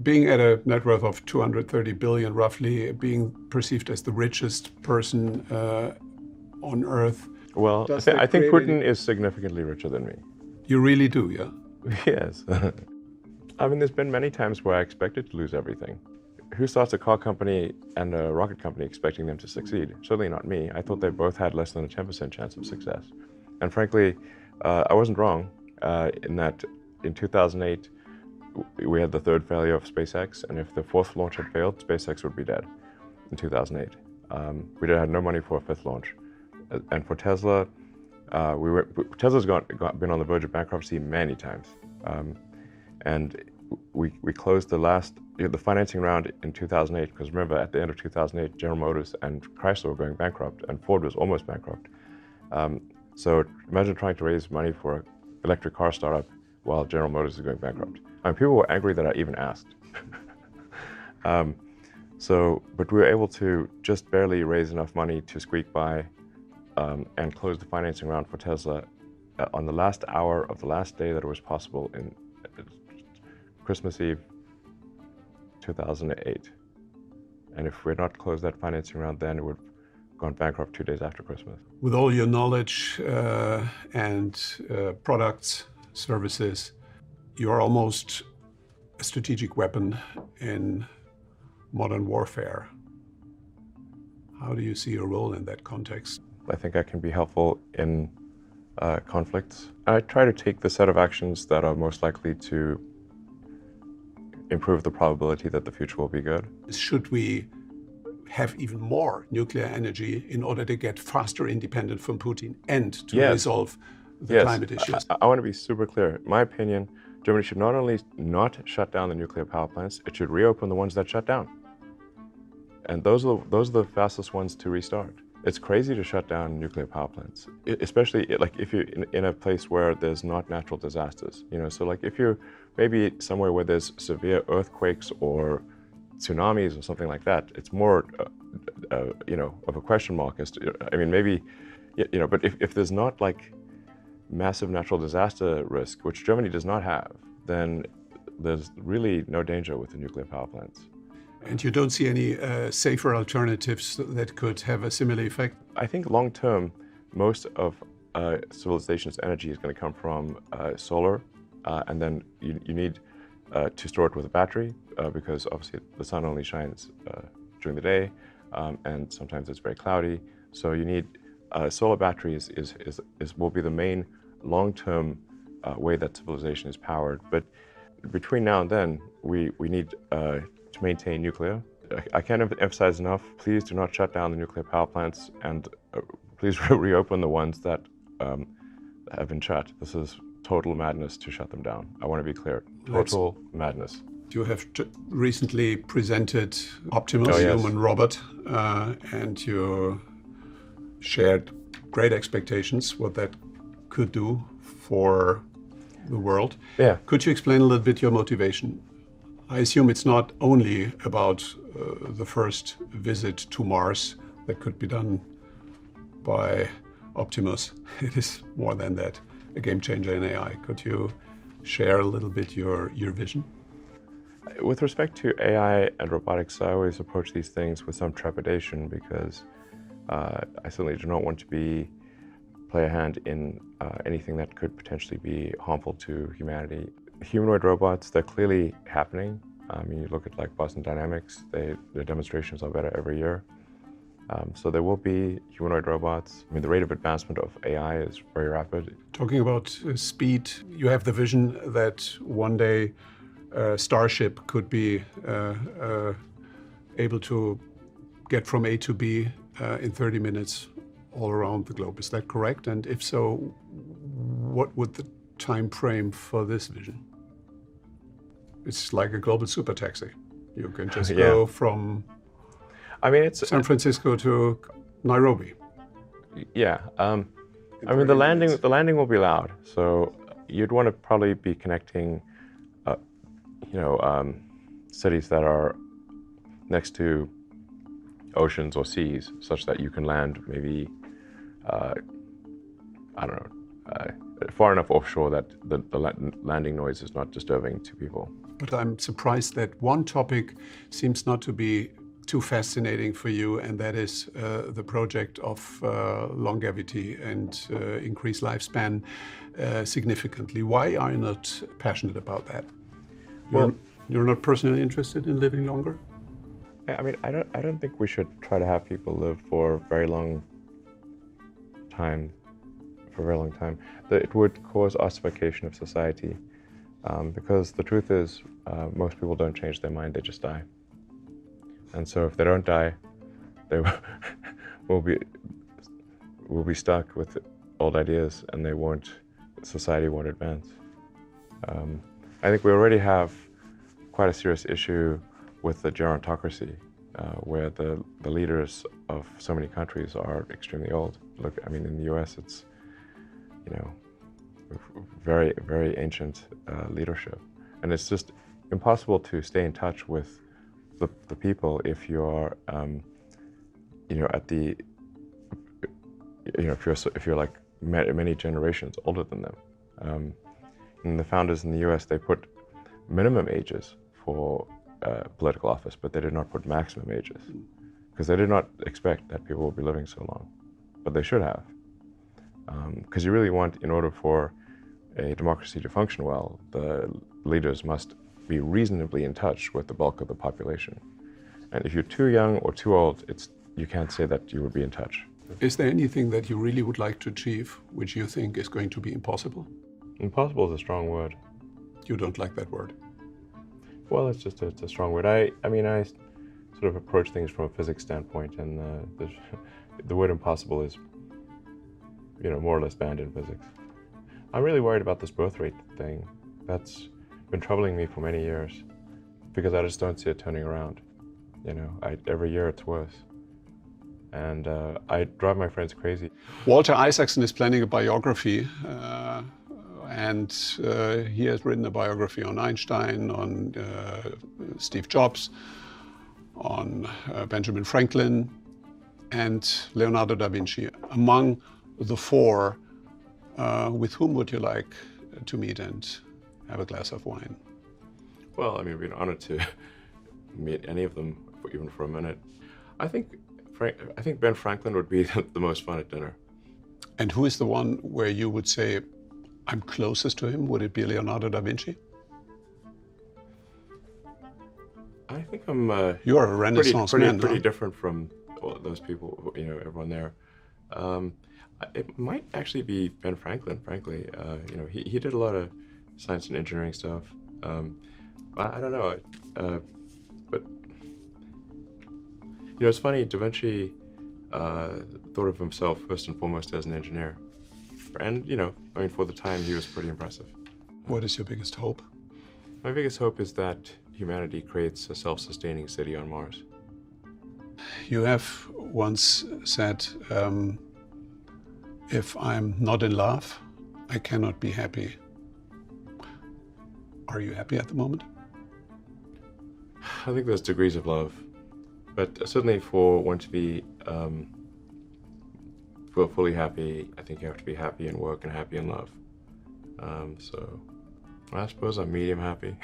Being at a net worth of 230 billion, roughly, being perceived as the richest person on Earth. Well, I think Putin is significantly richer than me. You really do, yeah? Yes. I mean, there's been many times where I expected to lose everything. Who starts a car company and a rocket company expecting them to succeed? Certainly not me. I thought they both had less than a 10% chance of success. And frankly, I wasn't wrong in that in 2008, we had the third failure of SpaceX, and if the fourth launch had failed, SpaceX would be dead in 2008. We had no money for a fifth launch. And for Tesla, Tesla's been on the verge of bankruptcy many times. And we closed the financing round in 2008, because remember, at the end of 2008, General Motors and Chrysler were going bankrupt, and Ford was almost bankrupt. So imagine trying to raise money for an electric car startup while General Motors is going bankrupt. I mean, people were angry that I even asked. But we were able to just barely raise enough money to squeak by and close the financing round for Tesla on the last hour of the last day that it was possible in Christmas Eve 2008. And if we had not closed that financing round then, it would have gone bankrupt 2 days after Christmas. With all your knowledge and products, services, you're almost a strategic weapon in modern warfare. How do you see your role in that context? I think I can be helpful in conflicts. I try to take the set of actions that are most likely to improve the probability that the future will be good. Should we have even more nuclear energy in order to get faster independent from Putin and to resolve the climate issues? I want to be super clear. In my opinion, Germany should not only not shut down the nuclear power plants, it should reopen the ones that shut down. And those are the fastest ones to restart. It's crazy to shut down nuclear power plants, especially like if you're in a place where there's not natural disasters. So like if you're maybe somewhere where there's severe earthquakes or tsunamis or something like that, it's more, of a question mark as to, I mean, maybe, but if there's not like massive natural disaster risk, which Germany does not have, then there's really no danger with the nuclear power plants. And you don't see any safer alternatives that could have a similar effect? I think long term, most of civilization's energy is going to come from solar, and then you need to store it with a battery, because obviously the sun only shines during the day, and sometimes it's very cloudy. So you need solar batteries will be the main long-term way that civilization is powered. But between now and then, we need to maintain nuclear. I can't emphasize enough, please do not shut down the nuclear power plants, and please reopen the ones that have been shut. This is total madness to shut them down. I want to be clear, total madness. You have recently presented Optimus, human robot, and you shared great expectations what that could do for the world. Yeah. Could you explain a little bit your motivation? I assume it's not only about the first visit to Mars that could be done by Optimus. It is more than that, a game changer in AI. Could you share a little bit your vision? With respect to AI and robotics, I always approach these things with some trepidation because I certainly do not want to play a hand in anything that could potentially be harmful to humanity. Humanoid robots, they're clearly happening. I mean, you look at like Boston Dynamics, their demonstrations are better every year. So there will be humanoid robots. I mean, the rate of advancement of AI is very rapid. Talking about speed, you have the vision that one day Starship could be able to get from A to B in 30 minutes all around the globe. Is that correct? And if so, what would the time frame for this vision? It's like a global super taxi. You can just go from San Francisco to Nairobi. Yeah. I mean, the landing will be loud. So you'd want to probably be connecting, cities that are next to oceans or seas, such that you can land maybe, far enough offshore that the landing noise is not disturbing to people. But I'm surprised that one topic seems not to be too fascinating for you, and that is the project of longevity and increase lifespan significantly. Why are you not passionate about that? You're not personally interested in living longer? I mean, I don't think we should try to have people live for a very long time. That it would cause ossification of society, because the truth is, most people don't change their mind; they just die. And so, if they don't die, they will be stuck with old ideas, and society won't advance. I think we already have quite a serious issue with the gerontocracy, where the leaders of so many countries are extremely old. Look, I mean, in the US, it's, very, very ancient leadership. And it's just impossible to stay in touch with the people if you're, at the, if you're like many generations older than them. And the founders in the US, they put minimum ages for political office, but they did not put maximum ages, because they did not expect that people would be living so long, but they should have. Because you really want, in order for a democracy to function well, the leaders must be reasonably in touch with the bulk of the population. And if you're too young or too old, you can't say that you would be in touch. Is there anything that you really would like to achieve which you think is going to be impossible? Impossible is a strong word. You don't like that word? Well, it's a strong word. I mean, I sort of approach things from a physics standpoint, and the word impossible is, more or less banned in physics. I'm really worried about this birth rate thing. That's been troubling me for many years, because I just don't see it turning around. Every year it's worse. And I drive my friends crazy. Walter Isaacson is planning a biography, and he has written a biography on Einstein, on Steve Jobs, on Benjamin Franklin, and Leonardo da Vinci. Among the four, with whom would you like to meet and have a glass of wine? Well, I mean, it'd be an honor to meet any of them, even for a minute. I think Ben Franklin would be the most fun at dinner. And who is the one where you would say, I'm closest to him? Would it be Leonardo da Vinci? I think I'm You're a Renaissance man, pretty different from those people, everyone there. It might actually be Ben Franklin, frankly. He did a lot of science and engineering stuff. I don't know, but it's funny, Da Vinci thought of himself first and foremost as an engineer. And, for the time, he was pretty impressive. What is your biggest hope? My biggest hope is that humanity creates a self-sustaining city on Mars. You have once said, if I'm not in love, I cannot be happy. Are you happy at the moment? I think there's degrees of love, but certainly for one to be fully happy, I think you have to be happy in work and happy in love. So I suppose I'm medium happy.